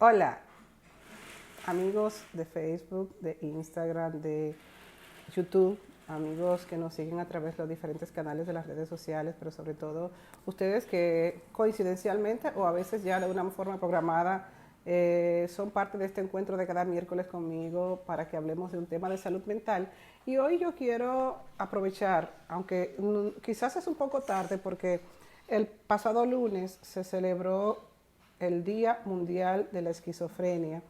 Hola, amigos de Facebook, de Instagram, de YouTube, amigos que nos siguen a través de los diferentes canales de las redes sociales, pero sobre todo ustedes que coincidencialmente o a veces ya de una forma programada son parte de este encuentro de cada miércoles conmigo para que hablemos de un tema de salud mental. Y hoy yo quiero aprovechar, aunque quizás es un poco tarde porque el pasado lunes se celebró el Día Mundial de la Esquizofrenia.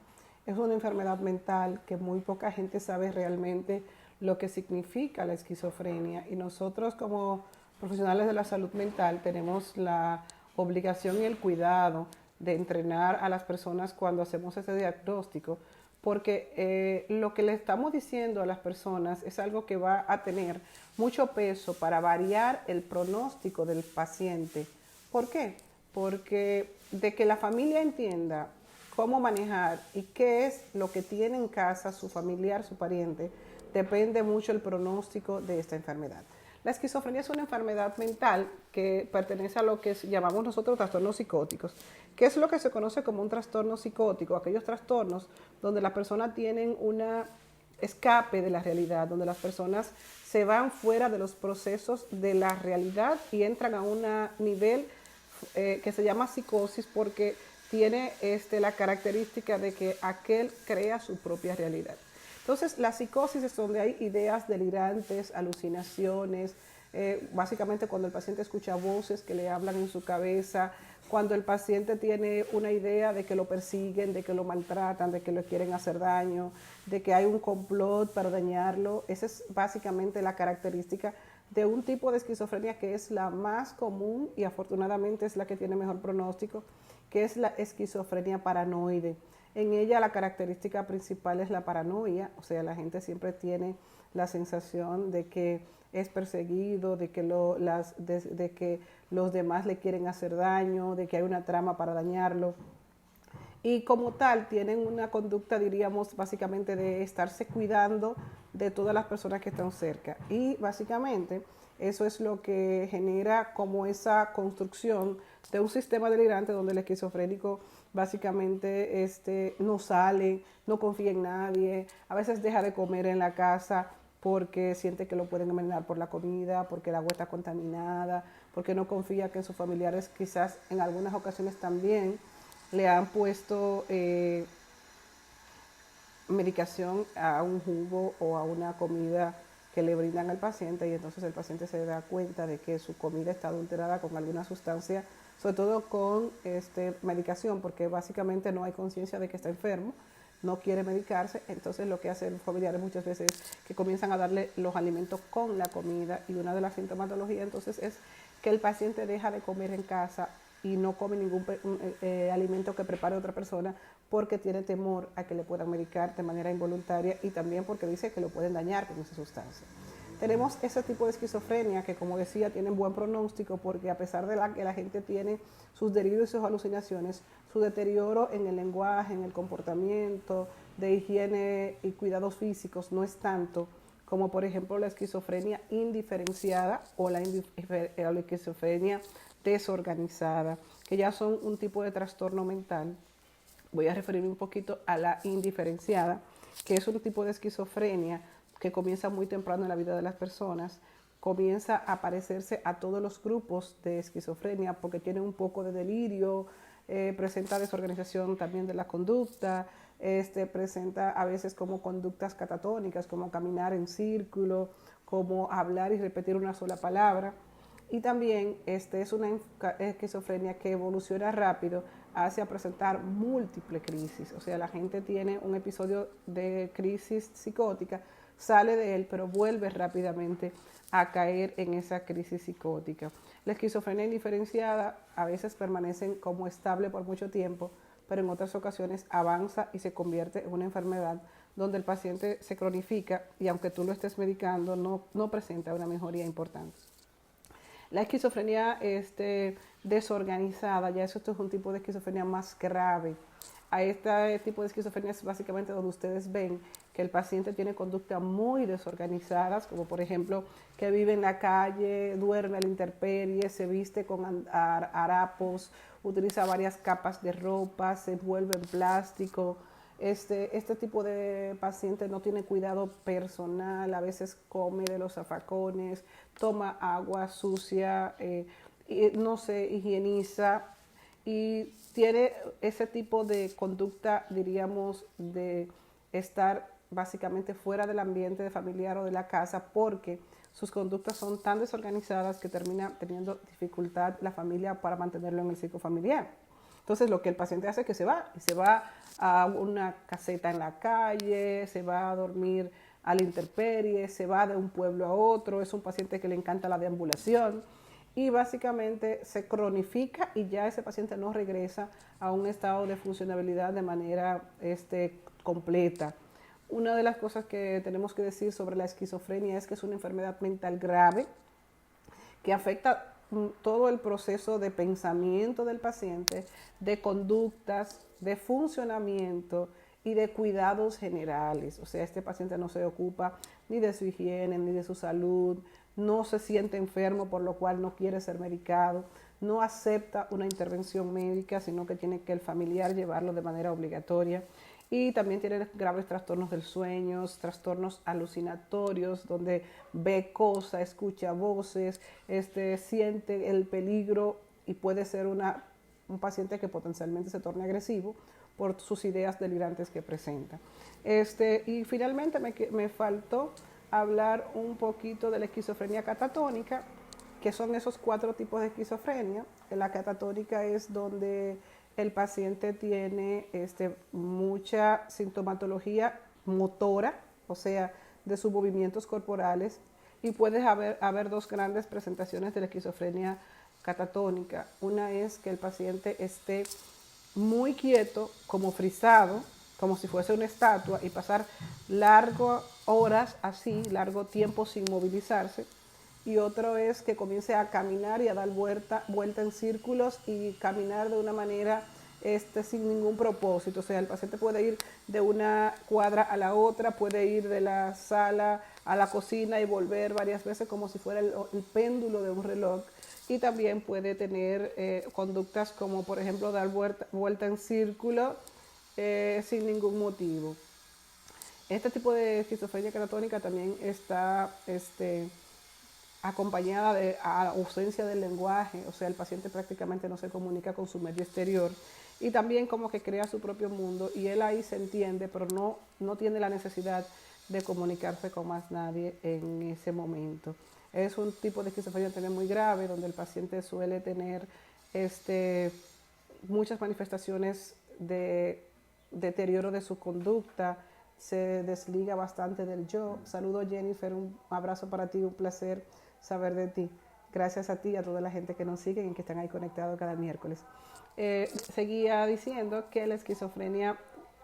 Es una enfermedad mental que muy poca gente sabe realmente lo que significa la esquizofrenia y nosotros como profesionales de la salud mental tenemos la obligación y el cuidado de entrenar a las personas cuando hacemos ese diagnóstico, porque lo que le estamos diciendo a las personas es algo que va a tener mucho peso para variar el pronóstico del paciente. ¿Por qué? Porque de que la familia entienda cómo manejar y qué es lo que tiene en casa su familiar, su pariente, depende mucho el pronóstico de esta enfermedad. La esquizofrenia es una enfermedad mental que pertenece a lo que llamamos nosotros trastornos psicóticos. ¿Qué es lo que se conoce como un trastorno psicótico? Aquellos trastornos donde las personas tienen una escape de la realidad, donde las personas se van fuera de los procesos de la realidad y entran a un nivel que se llama psicosis porque tiene la característica de que aquel crea su propia realidad. Entonces, la psicosis es donde hay ideas delirantes, alucinaciones, básicamente cuando el paciente escucha voces que le hablan en su cabeza, cuando el paciente tiene una idea de que lo persiguen, de que lo maltratan, de que le quieren hacer daño, de que hay un complot para dañarlo. Esa es básicamente la característica de un tipo de esquizofrenia que es la más común y afortunadamente es la que tiene mejor pronóstico, que es la esquizofrenia paranoide. En ella la característica principal es la paranoia, o sea, la gente siempre tiene la sensación de que es perseguido, de que los demás le quieren hacer daño, de que hay una trama para dañarlo. Y como tal tienen una conducta, diríamos, básicamente de estarse cuidando de todas las personas que están cerca. Y básicamente eso es lo que genera como esa construcción de un sistema delirante donde el esquizofrénico básicamente no sale, no confía en nadie, a veces deja de comer en la casa porque siente que lo pueden envenenar por la comida, porque el agua está contaminada, porque no confía que sus familiares quizás en algunas ocasiones también le han puesto medicación a un jugo o a una comida que le brindan al paciente y entonces el paciente se da cuenta de que su comida está adulterada con alguna sustancia, sobre todo con medicación, porque básicamente no hay conciencia de que está enfermo, no quiere medicarse, entonces lo que hacen los familiares muchas veces es que comienzan a darle los alimentos con la comida y una de las sintomatologías entonces es que el paciente deja de comer en casa y no come ningún alimento que prepare otra persona porque tiene temor a que le puedan medicar de manera involuntaria y también porque dice que lo pueden dañar con esa sustancia. Tenemos ese tipo de esquizofrenia que, como decía, tienen buen pronóstico porque a pesar de que la gente tiene sus delirios y sus alucinaciones, su deterioro en el lenguaje, en el comportamiento, de higiene y cuidados físicos no es tanto como por ejemplo la esquizofrenia indiferenciada o la esquizofrenia desorganizada, que ya son un tipo de trastorno mental. Voy a referirme un poquito a la indiferenciada, que es un tipo de esquizofrenia que comienza muy temprano en la vida de las personas, comienza a parecerse a todos los grupos de esquizofrenia porque tiene un poco de delirio, presenta desorganización también de la conducta, presenta a veces como conductas catatónicas, como caminar en círculo, como hablar y repetir una sola palabra. Y también es una esquizofrenia que evoluciona rápido hacia presentar múltiples crisis. O sea, la gente tiene un episodio de crisis psicótica, sale de él, pero vuelve rápidamente a caer en esa crisis psicótica. La esquizofrenia indiferenciada a veces permanece como estable por mucho tiempo, pero en otras ocasiones avanza y se convierte en una enfermedad donde el paciente se cronifica y aunque tú lo estés medicando, no presenta una mejoría importante. La esquizofrenia desorganizada, ya eso es un tipo de esquizofrenia más grave. a este tipo de esquizofrenia es básicamente donde ustedes ven que el paciente tiene conductas muy desorganizadas, como por ejemplo que vive en la calle, duerme a la intemperie, se viste con harapos, utiliza varias capas de ropa, se envuelve en plástico. Este tipo de paciente no tiene cuidado personal, a veces come de los zafacones, toma agua sucia, y no se higieniza y tiene ese tipo de conducta, diríamos, de estar básicamente fuera del ambiente familiar o de la casa porque sus conductas son tan desorganizadas que termina teniendo dificultad la familia para mantenerlo en el ciclo familiar. Entonces lo que el paciente hace es que se va a una caseta en la calle, se va a dormir a la intemperie, se va de un pueblo a otro, es un paciente que le encanta la deambulación y básicamente se cronifica y ya ese paciente no regresa a un estado de funcionabilidad de manera completa. Una de las cosas que tenemos que decir sobre la esquizofrenia es que es una enfermedad mental grave que afecta todo el proceso de pensamiento del paciente, de conductas, de funcionamiento y de cuidados generales. O sea, este paciente no se ocupa ni de su higiene, ni de su salud, no se siente enfermo, por lo cual no quiere ser medicado, no acepta una intervención médica, sino que tiene que el familiar llevarlo de manera obligatoria. Y también tiene graves trastornos del sueño, trastornos alucinatorios, donde ve cosas, escucha voces, siente el peligro y puede ser un paciente que potencialmente se torne agresivo por sus ideas delirantes que presenta. Y finalmente me faltó hablar un poquito de la esquizofrenia catatónica, que son esos 4 tipos de esquizofrenia. La catatónica es donde el paciente tiene mucha sintomatología motora, o sea, de sus movimientos corporales, y puede haber 2 grandes presentaciones de la esquizofrenia catatónica. Una es que el paciente esté muy quieto, como frisado, como si fuese una estatua, y pasar largas horas así, largo tiempo sin movilizarse. Y otro es que comience a caminar y a dar vuelta en círculos y caminar de una manera sin ningún propósito. O sea, el paciente puede ir de una cuadra a la otra, puede ir de la sala a la cocina y volver varias veces como si fuera el péndulo de un reloj. Y también puede tener conductas como, por ejemplo, dar vuelta en círculo sin ningún motivo. Este tipo de esquizofrenia catatónica también está acompañada de ausencia del lenguaje, o sea, el paciente prácticamente no se comunica con su medio exterior y también como que crea su propio mundo y él ahí se entiende, pero no tiene la necesidad de comunicarse con más nadie en ese momento. Es un tipo de esquizofrenia también muy grave, donde el paciente suele tener muchas manifestaciones de deterioro de su conducta, se desliga bastante del yo. Saludo Jennifer, un abrazo para ti, un placer saber de ti. Gracias a ti y a toda la gente que nos sigue y que están ahí conectados cada miércoles. Seguía diciendo que la esquizofrenia,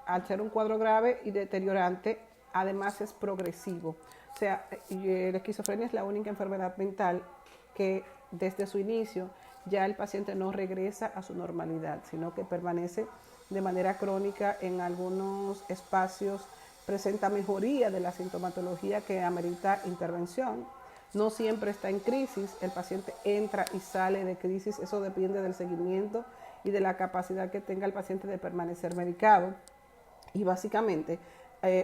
al ser un cuadro grave y deteriorante, además es progresivo. O sea, la esquizofrenia es la única enfermedad mental que desde su inicio ya el paciente no regresa a su normalidad, sino que permanece de manera crónica en algunos espacios, presenta mejoría de la sintomatología que amerita intervención. No siempre está en crisis, el paciente entra y sale de crisis, eso depende del seguimiento y de la capacidad que tenga el paciente de permanecer medicado. Y básicamente,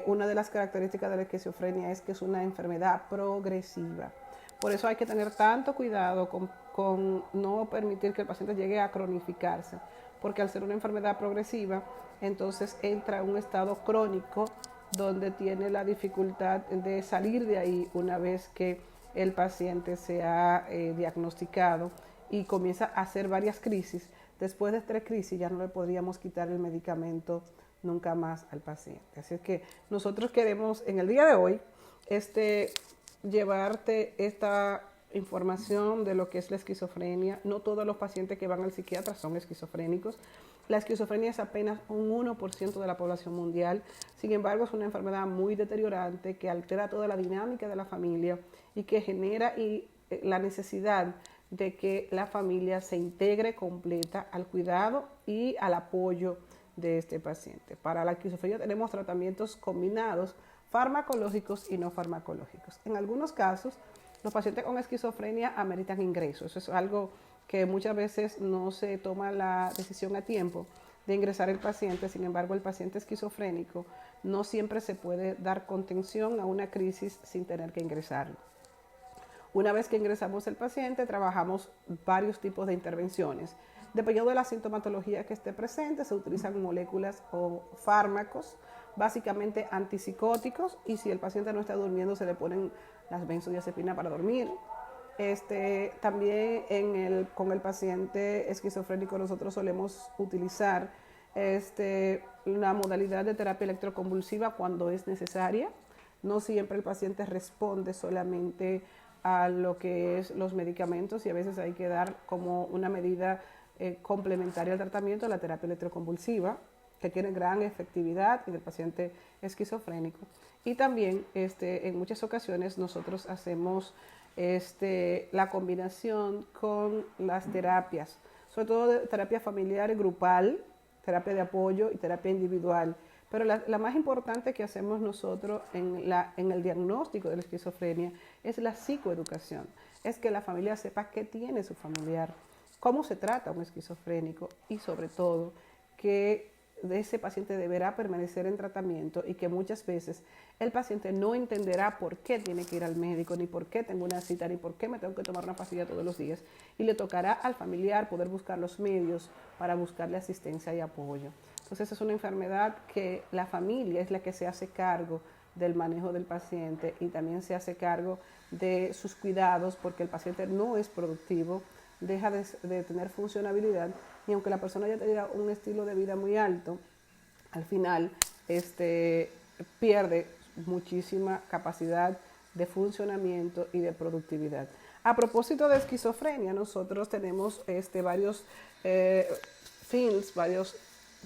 una de las características de la esquizofrenia es que es una enfermedad progresiva. Por eso hay que tener tanto cuidado con no permitir que el paciente llegue a cronificarse, porque al ser una enfermedad progresiva, entonces entra en un estado crónico donde tiene la dificultad de salir de ahí una vez que el paciente se ha diagnosticado y comienza a hacer varias crisis. Después de 3 crisis ya no le podríamos quitar el medicamento nunca más al paciente. Así es que nosotros queremos en el día de hoy llevarte esta información de lo que es la esquizofrenia. No todos los pacientes que van al psiquiatra son esquizofrénicos. La esquizofrenia es apenas un 1% de la población mundial. Sin embargo, es una enfermedad muy deteriorante que altera toda la dinámica de la familia y que genera la necesidad de que la familia se integre completa al cuidado y al apoyo de este paciente. Para la esquizofrenia tenemos tratamientos combinados, farmacológicos y no farmacológicos. En algunos casos, los pacientes con esquizofrenia ameritan ingreso. Eso es algo que muchas veces no se toma la decisión a tiempo de ingresar el paciente. Sin embargo, el paciente esquizofrénico no siempre se puede dar contención a una crisis sin tener que ingresarlo. Una vez que ingresamos el paciente, trabajamos varios tipos de intervenciones. Dependiendo de la sintomatología que esté presente, se utilizan moléculas o fármacos, básicamente antipsicóticos, y si el paciente no está durmiendo, se le ponen las benzodiazepinas para dormir. También con el paciente esquizofrénico nosotros solemos utilizar la modalidad de terapia electroconvulsiva cuando es necesaria. No siempre el paciente responde solamente a lo que es los medicamentos y a veces hay que dar como una medida complementaria al tratamiento la terapia electroconvulsiva, que tiene gran efectividad en el paciente esquizofrénico. Y también en muchas ocasiones nosotros hacemos la combinación con las terapias, sobre todo de terapia familiar y grupal, terapia de apoyo y terapia individual. Pero la más importante que hacemos nosotros en el diagnóstico de la esquizofrenia es la psicoeducación. Es que la familia sepa qué tiene su familiar, cómo se trata un esquizofrénico y sobre todo que ese paciente deberá permanecer en tratamiento y que muchas veces el paciente no entenderá por qué tiene que ir al médico, ni por qué tengo una cita, ni por qué me tengo que tomar una pastilla todos los días. Y le tocará al familiar poder buscar los medios para buscarle asistencia y apoyo. Entonces es una enfermedad que la familia es la que se hace cargo del manejo del paciente y también se hace cargo de sus cuidados porque el paciente no es productivo, deja de tener funcionabilidad y aunque la persona ya tenga un estilo de vida muy alto, al final pierde muchísima capacidad de funcionamiento y de productividad. A propósito de esquizofrenia, nosotros tenemos varios films, varios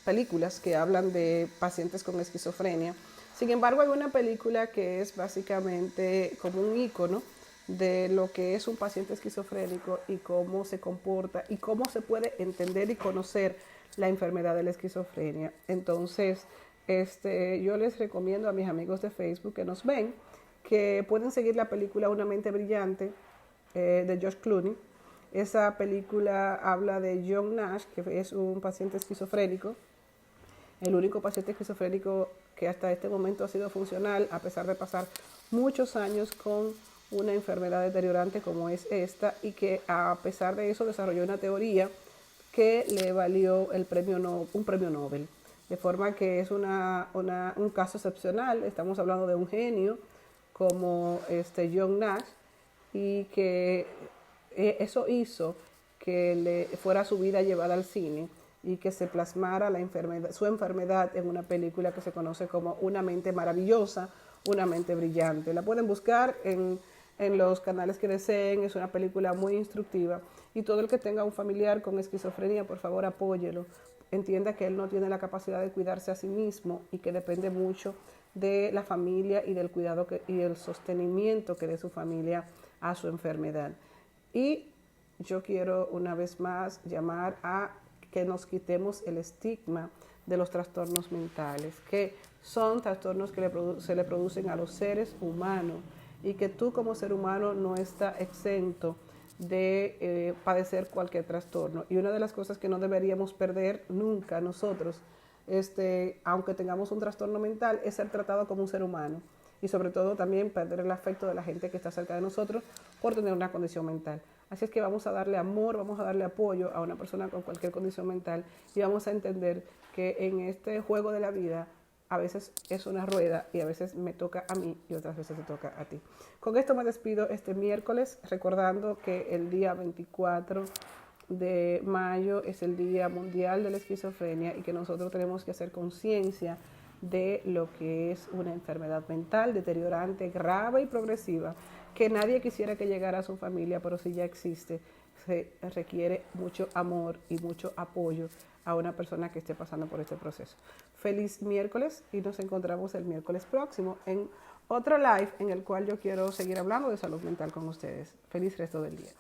películas que hablan de pacientes con esquizofrenia. Sin embargo, hay una película que es básicamente como un ícono de lo que es un paciente esquizofrénico y cómo se comporta y cómo se puede entender y conocer la enfermedad de la esquizofrenia. Entonces, yo les recomiendo a mis amigos de Facebook que nos ven, que pueden seguir la película Una mente brillante de George Clooney. Esa película habla de John Nash, que es un paciente esquizofrénico, el único paciente esquizofrénico que hasta este momento ha sido funcional, a pesar de pasar muchos años con una enfermedad deteriorante como es esta, y que a pesar de eso desarrolló una teoría que le valió un premio Nobel. De forma que es un caso excepcional. Estamos hablando de un genio como John Nash, y que eso hizo que fuera su vida llevada al cine y que se plasmara su enfermedad en una película que se conoce como Una mente maravillosa, Una mente brillante. La pueden buscar en los canales que deseen. Es una película muy instructiva y todo el que tenga un familiar con esquizofrenia, por favor apóyelo. Entienda que él no tiene la capacidad de cuidarse a sí mismo y que depende mucho de la familia y del cuidado y el sostenimiento que dé su familia a su enfermedad. Y yo quiero una vez más llamar a que nos quitemos el estigma de los trastornos mentales, que son trastornos que se le producen a los seres humanos y que tú como ser humano no estás exento de padecer cualquier trastorno. Y una de las cosas que no deberíamos perder nunca nosotros, aunque tengamos un trastorno mental, es ser tratado como un ser humano. Y sobre todo también perder el afecto de la gente que está cerca de nosotros por tener una condición mental. Así es que vamos a darle amor, vamos a darle apoyo a una persona con cualquier condición mental y vamos a entender que en este juego de la vida a veces es una rueda y a veces me toca a mí y otras veces te toca a ti. Con esto me despido este miércoles, recordando que el día 24 de mayo es el Día Mundial de la Esquizofrenia y que nosotros tenemos que hacer conciencia de lo que es una enfermedad mental deteriorante, grave y progresiva, que nadie quisiera que llegara a su familia, pero si ya existe, se requiere mucho amor y mucho apoyo a una persona que esté pasando por este proceso. Feliz miércoles y nos encontramos el miércoles próximo en otro live en el cual yo quiero seguir hablando de salud mental con ustedes. Feliz resto del día.